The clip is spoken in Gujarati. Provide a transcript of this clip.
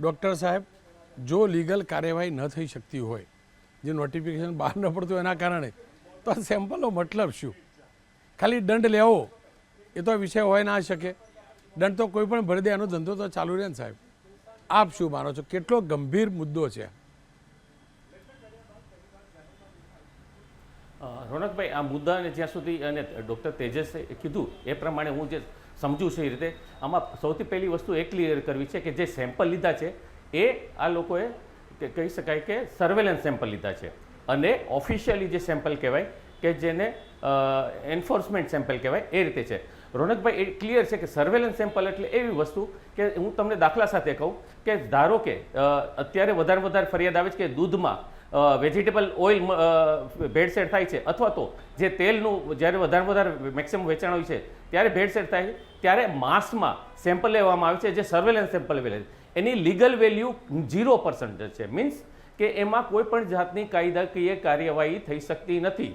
ડૉક્ટર સાહેબ, જો લીગલ કાર્યવાહી ન થઈ શકતી હોય, જે નોટિફિકેશન બહાર ન પડતું એના કારણે, તો આ સેમ્પલનો મતલબ શું? ખાલી દંડ લેવો એ તો વિષય હોય ના શકે. દંડ તો કોઈ પણ ભરી દે, એનો ધંધો તો ચાલુ રહે ને સાહેબ. આપ શું માનો છો? કેટલો ગંભીર મુદ્દો છે? રોનકભાઈ, આ મુદ્દાને જ્યાં સુધી અને ડૉક્ટર તેજસે કીધું એ પ્રમાણે હું જે સમજું છું એ રીતે આમાં સૌથી પહેલી વસ્તુ એ ક્લિયર કરવી છે કે જે સેમ્પલ લીધા છે એ આ લોકોએ કહી શકાય કે સર્વેલન્સ સેમ્પલ લીધા છે, અને ઓફિશિયલી જે સેમ્પલ કહેવાય કે જેને એન્ફોર્સમેન્ટ સેમ્પલ કહેવાય એ રીતે છે. રોનકભાઈ, એ ક્લિયર છે કે સર્વેલન્સ સેમ્પલ એટલે એવી વસ્તુ કે હું તમને દાખલા સાથે કહું કે ધારો કે અત્યારે વધારે ફરિયાદ આવે છે કે દૂધમાં વેજીટેબલ ઓઇલ ભેળસેળ થાય છે, અથવા તો જે તેલનું જ્યારે વધારે મેક્સિમમ વેચાણ હોય છે ત્યારે ભેળસેળ થાય છે, ત્યારે માસમાં સેમ્પલ લેવામાં આવે છે જે સર્વેલન્સ સેમ્પલ લેવાય છે. એની લીગલ વેલ્યુ 0% છે. મીન્સ કે એમાં કોઈ પણ જાતની કાયદાકીય કાર્યવાહી થઈ શકતી નથી.